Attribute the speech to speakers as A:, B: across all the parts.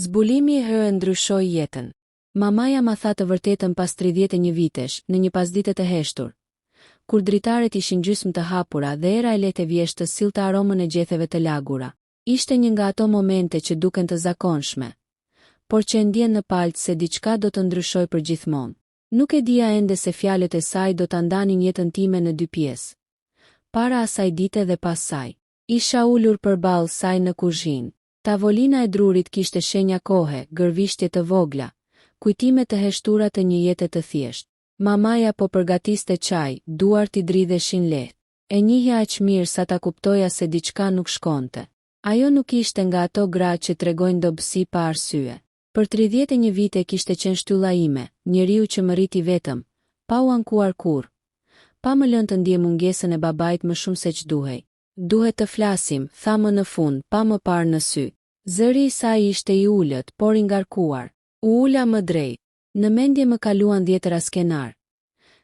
A: Zbulimi i herë ndryshoi jetën. Mamaja ma tha të vërtetën pas 31 vitesh, në një pasdite të heshtur, kur dritaret ishin gjysmë të hapura dhe era e lehtë e vjeshtës sillte aromën e gjetheve të lagura. Ishte një nga ato momente që duken të zakonshme, por që ndjen në palët se diçka do të ndryshoj për gjithmonë. Nuk e dija ende se fjalët e saj do ta ndanin jetën time në 2 pjesë. Para asaj dite dhe pas saj. Isha ulur përballë saj në kuzhinë. Tavolina e drurit kishte shenja kohe, gërvishtje të vogla, kujtime të heshtura të një jete të thjeshtë. Mamaja po përgatiste çaj, duart I dridheshin lehtë. E njihja aq mirë sa ta kuptoja se diçka nuk shkonte. Ajo nuk ishte nga ato gra që tregojnë dobësi pa arsye. Për 31 vite kishte qenë shtylla ime, njeriu që më rriti vetëm, pa u ankuar kurrë, pa më lënë të ndjej mungesën e babait më shumë se ç'duhej. Duhet të flasim, tha më në fund, pa më parë në sy. Zëri I saj ishte I ulët, por I ngarkuar. U ula më drejt. Në mendje më kaluan 10 skenar.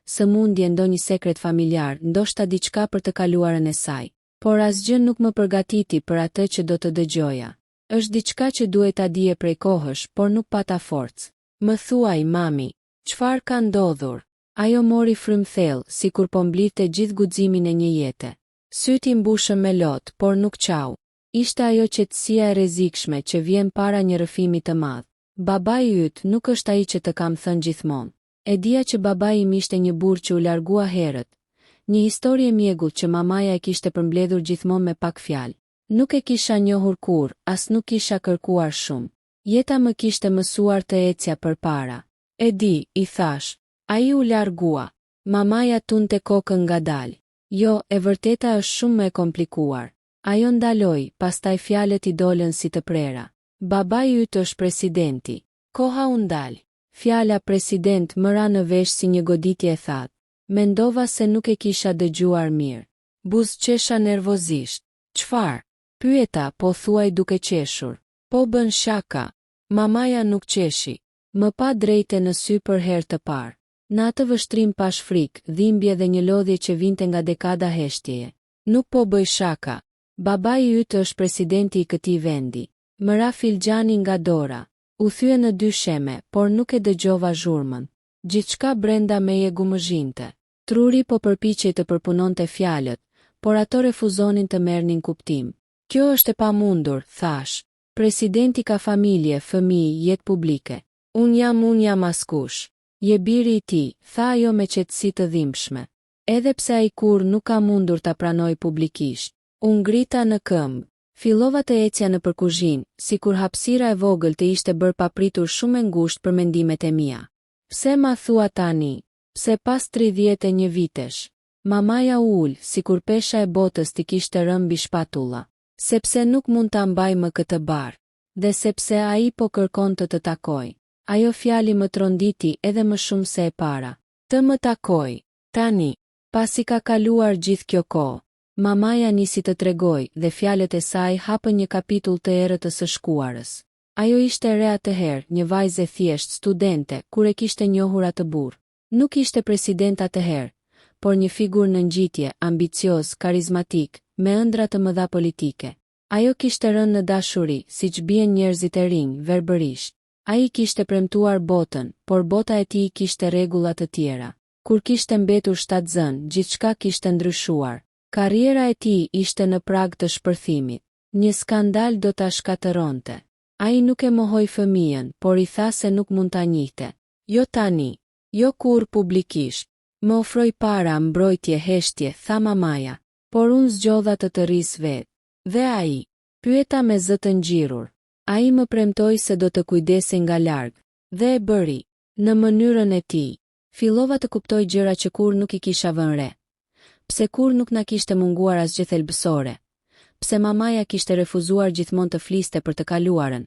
A: Sëmundje, ndonjë sekret familjar, ndoshta diçka për të kaluarën e saj. Por asgjë nuk më përgatiti për atë që do të dëgjoja. Është diçka që duhet ta dije prej kohësh, por nuk pata forcë. Më thuaj, mami, çfarë ka ndodhur? Ajo mori frymthell, sikur po mblidhte gjithë guximin e një jete. Syti mbushën me lot, por nuk qau. Ishte ajo qetësia e rrezikshme që vjen para një rrëfimi të madh. Babai yt nuk është ai që të kam thënë gjithmonë. E dija që babai im ishte një burr që u largua herët. Një histori e mjegull që mamaja e kishte përmbledhur gjithmonë me pak fjalë. Nuk e kisha njohur kurrë, as nuk kisha kërkuar shumë. Jeta më kishte mësuar të ecja përpara. E di, I thash. Ai u largua. Mamaja tunte kokën ngadalë. Jo, e vërteta është shumë më e komplikuar. Ajo ndaloi, pastaj fjalët I dolën si të prera. Babai yt është presidenti. Koha u ndal. Fjala president më ra në vesh si një goditje e thatë. Mendova se nuk e kisha dëgjuar mirë. Buzëqesha nervozisht. Çfarë? Pyeta, po thuaj duke qeshur. Po bën shaka. Mamaja nuk qeshi. Më pa drejte në sy për herë të parë. Në atë vështrim pash frikë, dhimbje dhe një lodhje që vinte nga dekada heshtjeje. Nuk po bëj shaka. Babai yt është presidenti I këtij vendi. Më ra filxhani nga dora. U thye në 2 sheme, por nuk e dëgjova zhurmën. Gjithçka brenda meje gumëzhinte. Truri po përpiqej të përpunonte fjalët, por ato refuzonin të merrnin kuptim. Kjo është e pamundur, thash. Presidenti ka familje, fëmijë, jetë publike. Unë jam askush. Je biri I tij, tha ajo me qetësi të dhimbshme. Edhe pse ai kur nuk ka mundur ta pranoj publikisht. Unë ngrita në këmbë. Fillova të ecja nëpër kuzhinë, sikur hapësira e vogël të ishte bërë papritur shumë e ngushtë për mendimet e mia. Pse ma thua tani? Pse pas 31 vitesh? Mamaja u ul, sikur pesha e botës t'i kishte rënë mbi shpatulla. Sepse nuk mund ta mbaj më këtë bar. Dhe sepse ai po kërkon të takoj. Ajo fjali më tronditi edhe më shumë se e para. Të më takoj. Tani, pasi ka kaluar gjithë kjo kohë. Mamaja nisi të tregoj dhe fjalët e saj hapën një kapitull të errët së shkuarës. Ajo ishte re atëherë, një vajzë e thjeshtë, studente, kur e kishte njohur atë burr. Nuk ishte president atëherë, por një figurë në ngjitje, ambicioz, karizmatik, me ëndra të mëdha politike. Ajo kishte rënë në dashuri, siç bien njerëzit e rinj, verbërisht. Ai kishte premtuar botën, por bota e tij kishte rregulla të tjera. Kur kishte mbetur shtatzën, gjithçka kishte ndryshuar. Karriera e tij ishte në prag të shpërthimit. Një skandal do ta shkatëronte. Ai nuk e mohoi fëmijën, por I tha se nuk mund ta njihte. Jo tani, jo kur publikisht. Më ofroi para, mbrojtje, heshtje, tha mamaja, por unë zgjodha të rris vetë. Dhe ai? Pyeta me zë të ngjirur. Ai më premtoi se do të kujdesej nga larg, dhe e bëri, në mënyrën e tij. Fillova të kuptoj gjëra që kur nuk I kisha vënë re. Pse kur nuk na kishte munguar asgjë thelbësore? Pse mamaja kishte refuzuar gjithmonë të fliste për të kaluarën?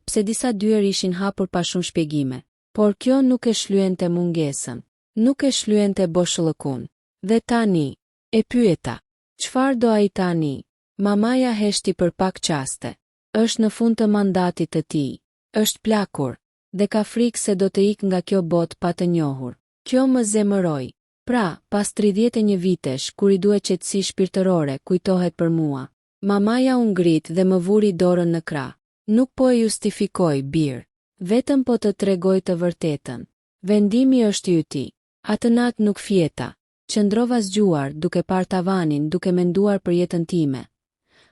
A: Pse disa dyer ishin hapur pa shumë shpjegime? Por kjo nuk e shlyente mungesën. Nuk e shlyente boshllëkun. Dhe tani, e pyeta, çfarë do ai tani? Mamaja heshti për pak qaste. Është në fund të mandatit të tij. Është plakur dhe ka frikë se do të ikë nga kjo botë pa të njohur. Kjo më zemëroi. Pra, pas 31 vitesh, kur I duhet qetësi shpirtërore, kujtohet për mua. Mamaja u ngrit dhe më vuri dorën në krah. Nuk po e justifikoj, birë. Vetëm po të tregoj të vërtetën. Vendimi është yti. Atë natë nuk fjeta. Qëndrova zgjuar, duke parë tavanin, duke menduar për jetën time.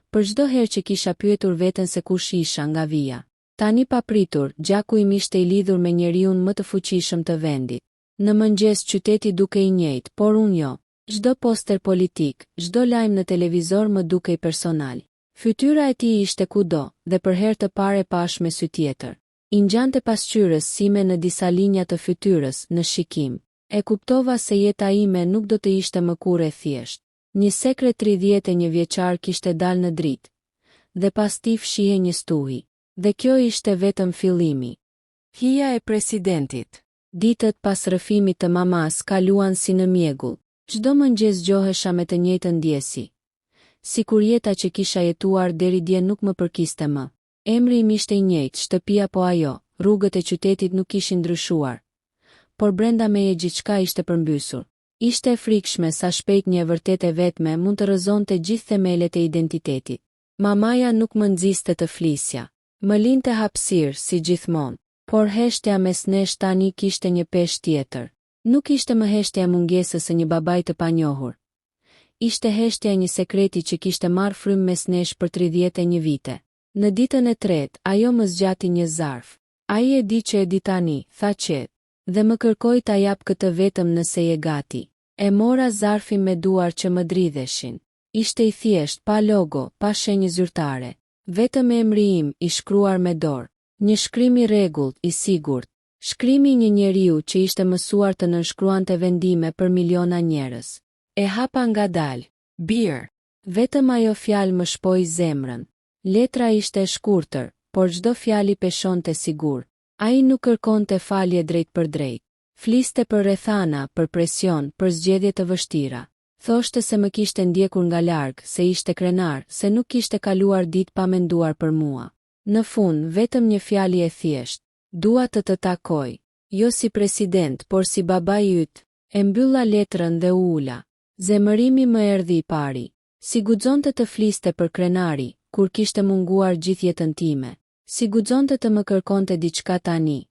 A: Për çdo herë që kisha pyetur veten se kush isha nga vija. Tani papritur, gjaku im ishte i lidhur me njeriun më të fuqishëm të vendit. Në mëngjes qyteti duke i njëjtë, por unë jo. Çdo poster politik, çdo lajm në televizor më dukej personal. Fytyra e tij ishte kudo, dhe për herë të parë e pash me sy tjetër. I ngjante pasqyrës sime në disa linja të fytyrës, në shikim. E kuptova se jeta ime nuk do të ishte më kurrë e thjesht. Një sekret 31 vjeçar kishte dalë në dritë. Dhe pas tij fshihej një stuhi. Dhe kjo ishte vetëm fillimi. Hija e presidentit. Ditët pas rrëfimit të mamas kaluan si në mjegull. Çdo mëngjes gjohesha me të njëjtën ndjesi. Sikur jeta që kisha jetuar deri dje nuk më përkiste më. Emri im ishte i njëjtë, shtëpia po ajo, rrugët e qytetit nuk ishin ndryshuar. Por brenda meje gjithçka ishte përmbysur. Ishte e frikshme sa shpejt një e vërtet e vetme mund të rrëzonte gjithë themelet e identitetit. Mamaja nuk më nxiste të flisja. Më linte hapësirë si gjithmonë, por heshtja mes nesh tani kishte një peshë tjetër. Nuk ishte më heshtja e mungesës së një babai të panjohur. Ishte heshtja e një sekreti që kishte marrë frymë mes nesh për 31 vite. Në ditën e tretë, ajo më zgjati një zarf. Ai e di që e di tani, tha qetë, dhe më kërkoi ta jap këtë vetëm nëse je gati. E mora zarfin me duar që më dridheshin. Ishte i thjesht, pa logo, pa shenjë zyrtare. Vetëm emri im i shkruar me dorë. Një shkrim i rregullt, i sigurt. Shkrimi një njeriu që ishte mësuar të nënshkruante vendime për miliona njerëz. E hapa ngadalë. Bir. Vetëm ajo fjalë më shpoi zemrën. Letra ishte e shkurtër, por çdo fjalë i peshonte sigur. Ai nuk kërkonte falje drejt për drejt. Fliste për rrethana, për presion, për zgjedhje të vështira. Thoshte se më kishte ndjekur nga larg, se ishte krenar, se nuk kishte kaluar ditë pa menduar për mua. Në fund, vetëm një fjalë e thjesht. Dua të të takoj. Jo si president, por si babai yt. E mbylla letrën dhe u ula. Zemërimi më erdhi i pari. Si guxonte të fliste për krenari, kur kishte munguar gjithë jetën time. Si guxonte të më kërkonte diçka tani.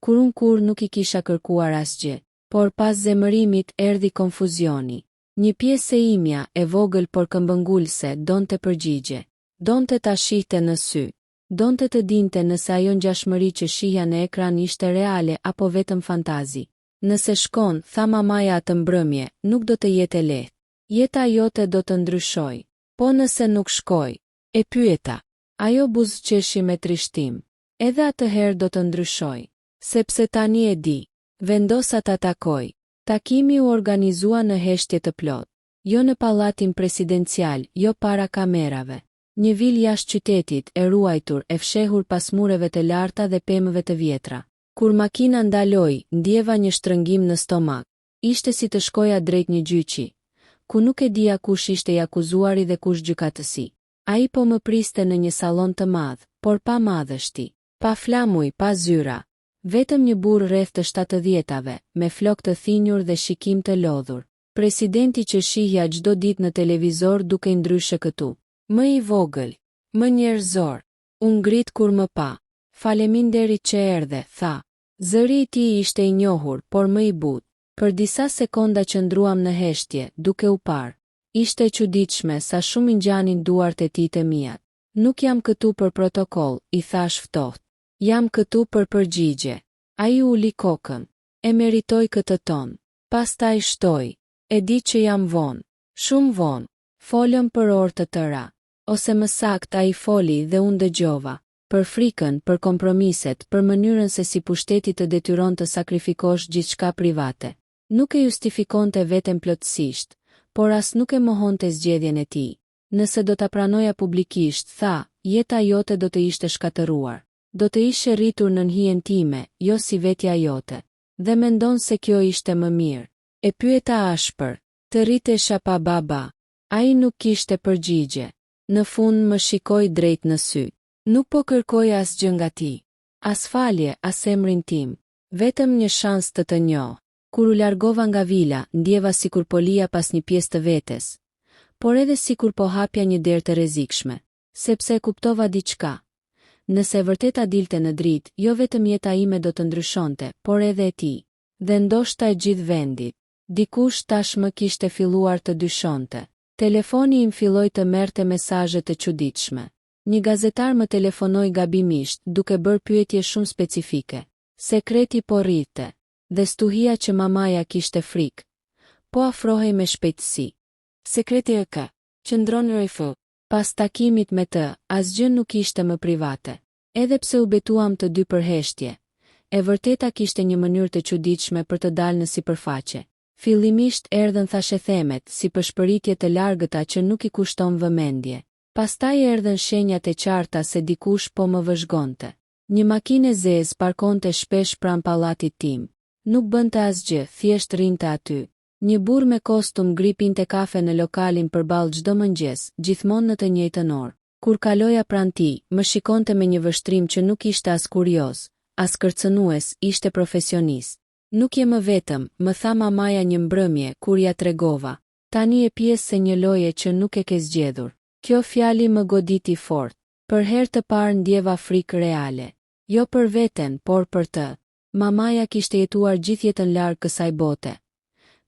A: Kur unë kur nuk i kisha kërkuar asgjë. Por pas zemërimit erdhi konfuzioni. Një pjesë e imja, e vogël por këmbëngulse, donte përgjigje. Donte ta shihte në sy. Donte të dinte nëse ajo ngjashmëri që shihja në ekran ishte reale apo vetëm fantazi. Nëse shkon, tha mamaja atë mbrëmje, nuk do të jetë e lehtë. Jeta jote do të ndryshoj. Po nëse nuk shkoj, e pyeta. Ajo buzëqeshi me trishtim. Edhe atëherë do të ndryshoj. Sepse tani e di. Vendosa ta takoj. Takimi u organizua në heshtje të plot. Jo në pallatin presidencial, jo para kamerave. Një vilë jashtë qytetit, e ruajtur, e fshehur pas mureve të larta dhe pemëve të vjetra. Kur makina ndaloi, ndjeva një shtrëngim në stomak. Ishte si të shkoja drejt një gjyqi, ku nuk e dija kush ishte i akuzuari dhe kush gjykatësi. Ai po më priste në një sallon të madh, por pa madhështi, pa flamuj, pa zyra. Vetëm një burr rreth të 70-tave, me flokë të thinjur dhe shikim të lodhur. Presidenti që shihja çdo ditë në televizor duke ndryshe këtu. Më i vogël, më njerëzor. U ngrit kur më pa. Faleminderit që erdhe, tha. Zëri i tij ishte i njohur, por më i butë. Për disa sekonda qëndruam në heshtje, duke u parë. Ishte e çuditshme sa shumë i ngjanin duart e tij të mia. Nuk jam këtu për protokoll, i thash ftohtë. Jam këtu për përgjigje. Ai uli kokën. E meritoj këtë ton. Pastaj shtoi. E di që jam vonë. Shumë vonë. Folëm për orë të tëra. Ose më saktë ai foli dhe unë dëgjova. Për frikën, për kompromiset, për mënyrën se si pushteti të detyron të sakrifikosh gjithçka private. Nuk e justifikonte veten plotësisht, por as nuk e mohonte zgjedhjen e tij. Nëse do ta pranoja publikisht, tha, jeta jote do të ishte shkatëruar. Do të ishe rritur në hijen time, jo si vetja jote. Dhe mendon se kjo ishte më mirë. E pyeta ashpër, të rritesha pa baba. Ai nuk kishte përgjigje. Në fund më shikoi drejt në sy. Nuk po kërkoj asgjë nga ti. As falje, as emrin tim. Vetëm një shans të njoh. Kur u largova nga vila, ndjeva sikur po lija pas një pjesë të vetes. Por edhe sikur po hapja një derë të rrezikshme. Sepse e kuptova diçka. Nëse vërteta dilte në dritë, jo vetëm jeta ime do të ndryshonte, por edhe e tij. Dhe ndoshta e gjithë vendit. Dikush tashmë kishte filluar të dyshonte. Telefoni im filloi të merrte mesazhe të çuditshme. Një gazetar më telefonoi gabimisht, duke bërë pyetje shumë specifike. Sekreti po rrite. Dhe stuhia që mamaja kishte frikë. Po afrohej me shpejtësi. Sekreti e ka. Qëndron RF. Pas takimit me të, asgjë nuk ishte më private. Edhe pse u betuam të dy për heshtje, e vërteta kishte një mënyrë të çuditshme për të dalë në sipërfaqe. Fillimisht erdhën thashethemet, si përshpëritje të largëta që nuk i kushton vëmendje. Pastaj erdhën shenjat e qarta se dikush po më vëzhgonte. Një makinë e zezë parkonte shpesh pranë pallatit tim. Nuk bënte asgjë, thjesht rinte aty. Një burr me kostum gripinte kafe në lokalin përballë çdo mëngjes, gjithmonë në të njëjtën orë. Kur kaloja pranë tij, më shikonte me një vështrim që nuk ishte as kurioz, as kërcënues, ishte profesionist. Nuk je më vetëm, më tha mamaja një mbrëmje kur ja tregova. Tani e pjesë e një loje që nuk e ke zgjedhur. Kjo fjali më goditi fort. Për herë të parë ndjeva frikë reale. Jo për veten, por për të. Mamaja kishte jetuar gjithë jetën larg kësaj bote.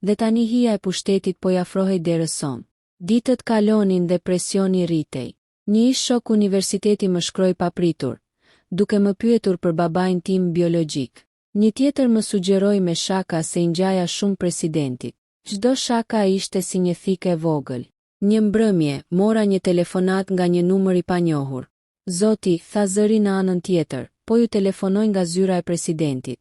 A: Dhe tani hija e pushtetit po i afrohej derës son. Ditët kalonin dhe presioni rritej. Një ish shok universiteti më shkroi papritur, duke më pyetur për babain tim biologjik. Një tjetër më sugjeroi me shaka se i ngjaja shumë presidentit. Çdo shaka ishte si një thikë e vogël. Një mbrëmje, mora një telefonat nga një numër i panjohur. Zoti, tha zëri në anën tjetër, po ju telefonoj nga zyra e presidentit.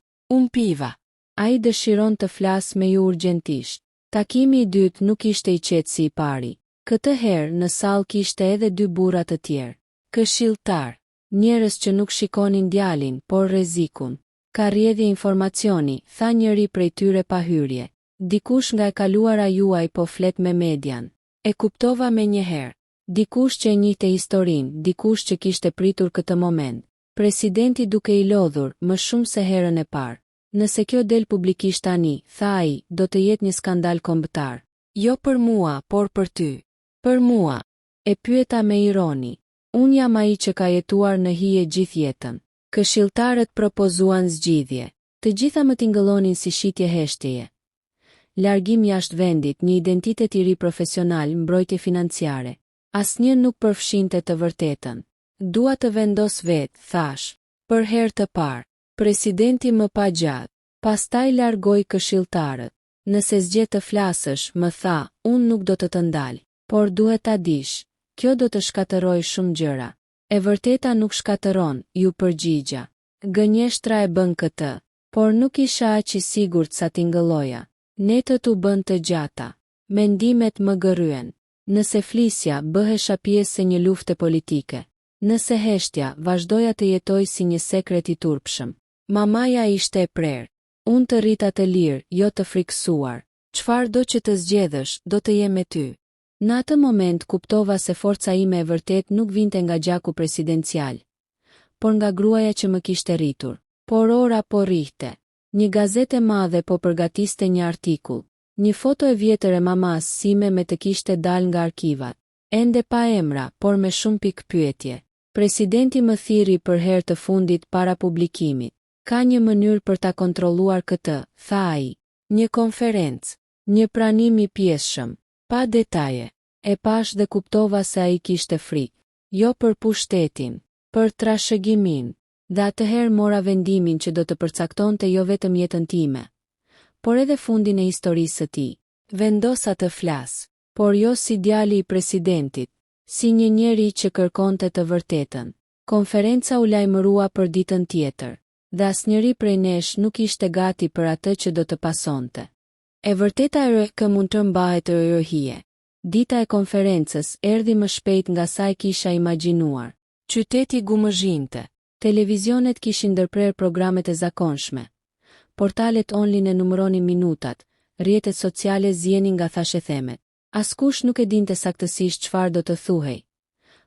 A: Piva. Ai dëshiron të flas me ju urgjentisht. Takimi i dytë nuk ishte i qetë si i pari. Këtë herë në sallë kishte edhe dy burra të tjerë. Këshilltar. Njerëz që nuk shikonin djalin, por rrezikun. Ka rrjedhje informacioni, tha njëri prej tyre pa hyrje. Dikush nga e kaluara juaj po flet me median. E kuptova me njëherë. Dikush që e njihte historinë, dikush që kishte pritur këtë moment. Presidenti duke i lodhur, më shumë se herën e parë. Nëse kjo del publikisht tani, tha ai, do të jetë një skandal kombëtar. Jo për mua, por për ty. Për mua. E pyeta me ironi. Unë jam ai që ka jetuar në hije gjithë jetën. Këshilltarët propozuan zgjidhje. Të gjitha më tingëllonin si shitje heshtjeje. Largim jashtë vendit, një identitet i ri profesional, mbrojtje financiare. Asnjë nuk përfshinte të vërtetën. Dua të vendos vetë, thash. Për herë të parë. Presidenti më pa gjatë. Pastaj largoi këshilltarët. Nëse zgjedh të flasësh, më tha, unë nuk do të ndal. Por duhet ta dish, kjo do të shkatërroj shumë gjëra. E vërteta nuk shkatëron, ju përgjigja. Gënjeshtra e bën këtë, por nuk isha aq i sigurt sa tingëlloja. Netët u bën të gjata. Mendimet më gërryen. Nëse flisja, bëhesha pjesë e një lufte politike. Nëse heshtja, vazhdoja të jetoj si një sekret i turpshëm. Mamaja ishte e prerë. Unë të rrita të lirë, jo të friksuar. Çfarë do që të zgjedhësh, do të jem me ty. Në atë moment kuptova se forca ime e vërtet nuk vinte nga gjaku presidencial, por nga gruaja që më kishte rritur. Por ora po rrihte. Një gazetë e madhe po përgatiste një artikull. Një foto e vjetër e mamas sime me të kishte dal nga arkivat. Ende pa emra, por me shumë pikë pyetje. Presidenti më thiri për herë të fundit para publikimit. Ka një mënyrë për ta kontrolluar këtë, tha ai. Një konferencë, një pranim i pjesshëm, pa detaje. E pash dhe kuptova se ai kishte frikë. Jo për pushtetin, për trashëgimin. Dhe atëherë mora vendimin që do të përcaktonte jo vetëm jetën time, por edhe fundin e historisë së tij. Vendosa të flas, por jo si djali i presidentit, si një njeri që kërkonte të vërtetën. Konferenca u lajmërua për ditën tjetër, dhe asnjëri prej nesh nuk ishte gati për atë që do të pasonte. E vërteta e RK mund të mbahet hije. Dita e konferencës erdhi më shpejt nga sa e kisha imagjinuar. Qyteti gumëzhinte. Televizionet kishin ndërprer programet e zakonshme. Portalet online e numëronin minutat, rrjetet sociale zjenin nga thashethemet. Askush nuk e dinte saktësisht çfarë do të thuhej,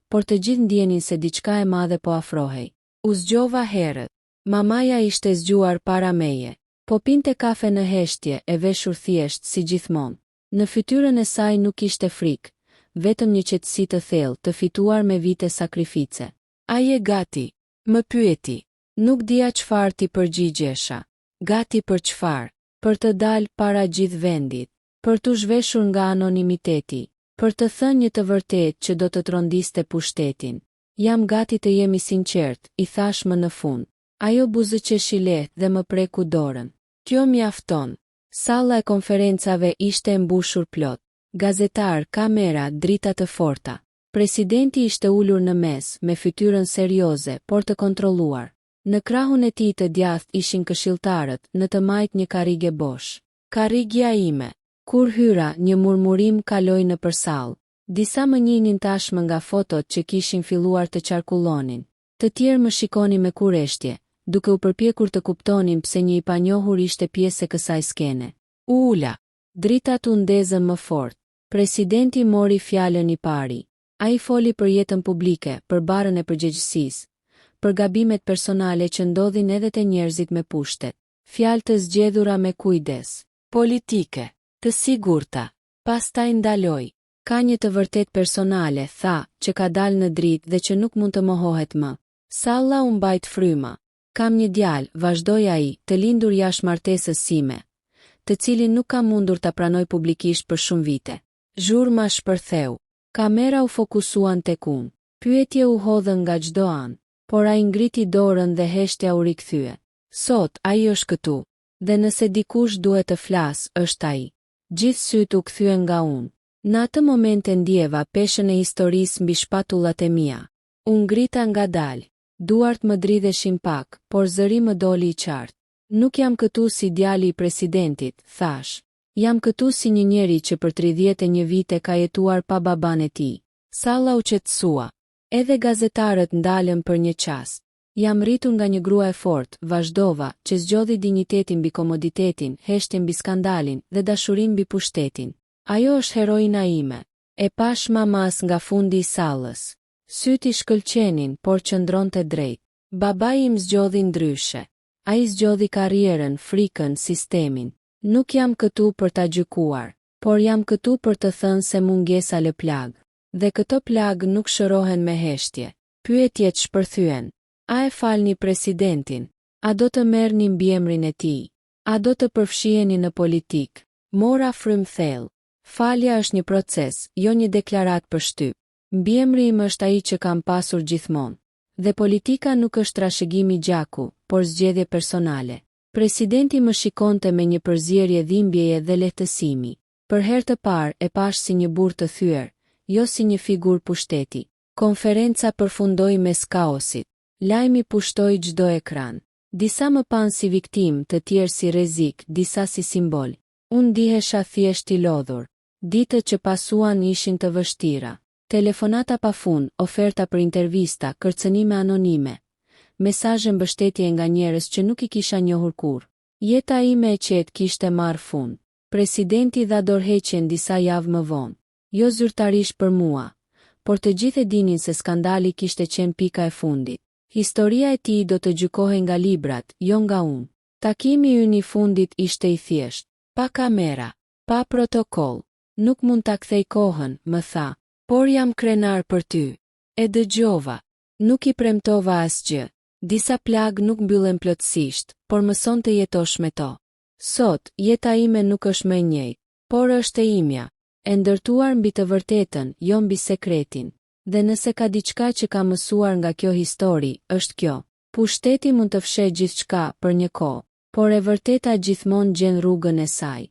A: por të gjithë ndjenin se diçka e madhe po afrohej. U zgjova herët. Mamaja ishte zgjuar para meje, po pinte kafe në heshtje e veshur thjesht si gjithmonë. Në fytyrën e saj nuk ishte frikë, vetëm një qetësi të thellë të fituar me vite sakrifice. Ai e gati. Më pyeti. Nuk dija çfarë ti përgjigjesha. Gati për çfarë? Për të dalë para gjithë vendit, për të zhveshur nga anonimiteti, për të thënë një të vërtetë që do të trondiste pushtetin. Jam gati të jemi sinqert, I thash më në fund. Ajo buzëqeshi lehtë dhe më preku dorën. Kjo mjafton. Salla e konferencave ishte e mbushur plot. Gazetar, kamera, drita të forta. Presidenti ishte ulur në mes, me fytyrën serioze, por të kontrolluar. Në krahun e tij të djathtë ishin këshilltarët, në të majt një karrige bosh. Karrigja ime. Kur hyra, një murmurim kaloi nëpër sallë. Disa më njihnin tashmë nga fotot që kishin filluar të qarkullonin. Të tjerë më shikonin me kurreshtje, duke u përpjekur të kuptonin pse një I panjohur ishte pjesë e kësaj skene. Ula. Dritat u ndezën më fort. Presidenti mori fjalën I pari. Ai foli për jetën publike, për barën e përgjegjësisë, për gabimet personale që ndodhin edhe te njerëzit me pushtet. Fjalë të zgjedhura me kujdes. Politike. Të sigurta. Pastaj ndaloi. Ka një të vërtet personale, tha, që ka dalë në dritë dhe që nuk mund të mohohet më. Salla u mbajt fryma. Kam një djalë, vazhdoi ai, të lindur jashtë martesës sime, të cilin nuk ka mundur ta pranoj publikisht për shumë vite. Zhurma shpërtheu. Kamera u fokusuan tek unë. Pyetje u hodhën nga çdo anë, por ai ngriti dorën dhe heshtja u rikthye. Sot ai është këtu, dhe nëse dikush duhet të flas, është ai. Gjithë syt u kthyen nga unë. Në atë moment e ndjeva peshën e historisë mbi shpatullat e mia. U ngrita ngadalë. Duart më dridheshin pak, por zëri më doli I qartë. Nuk jam këtu si djali I presidentit, thash. Jam këtu si një njeri që për 31 vite ka jetuar pa baban e tij. Salla u qetësua. Edhe gazetarët ndalën për një çast. Jam rritur nga një grua e fortë, vazhdova, që zgjodhi dinjitetin mbi komoditetin, heshtjen mbi skandalin dhe dashurinë mbi pushtetin. Ajo është heroina ime. E pash mamas nga fundi I sallës. Syti shkëlqenin, por qëndronte drejt. Babai im zgjodhi ndryshe. Ai zgjodhi karrierën, frikën, sistemin. Nuk jam këtu për ta gjykuar, por jam këtu për të thënë se mungesa lë plag. Dhe këto plag nuk shërohen me heshtje. Pyetjet shpërthyen. A e falni presidentin? A do të merrni mbiemrin e tij? A do të përfshiheni në politik? Mora frym thellë. Falja është një proces, jo një deklarat për shtyp. Mbiemri im është ai që kam pasur gjithmonë. Dhe politika nuk është trashëgimi gjaku, por zgjedhje personale. Presidenti më shikonte me një përzierje dhimbjeje dhe lehtësimi. Për herë të parë e pash si një burr të thyer, jo si një figurë pushteti. Konferenca përfundoi mes kaosit. Lajmi pushtoi çdo ekran. Disa më panë si viktim, të tjerë si rrezik, disa si simbol. Unë ndihesha thjesht I lodhur. Ditët që pasuan ishin të vështira. Telefonata pafund, oferta për intervista, kërcënime anonime. Mesazhe mbështetje nga njerëz që nuk I kisha njohur kurrë. Jeta ime e qetë kishte marrë fund. Presidenti dha dorëheqjen disa javë më vonë. Jo zyrtarisht për mua, por të gjithë e dinin se skandali kishte qenë pika e fundit. Historia e tij do të gjykohej nga librat, jo nga unë. Takimi ynë I fundit ishte I thjesht, pa kamera, pa protokoll. Nuk mund ta kthej kohën, më tha, por jam krenar për ty. E dëgjova. Nuk I premtova asgjë. Disa plag nuk mbyllen plotësisht, por mëson të jetosh me to. Sot, jeta ime nuk është më e njëjtë, por është e imja, e ndërtuar mbi të vërtetën, jo mbi sekretin. Dhe nëse ka diçka që ka mësuar nga kjo histori, është kjo. Pushteti mund të fshejë gjithçka për një kohë, por e vërteta gjithmonë gjen rrugën e saj.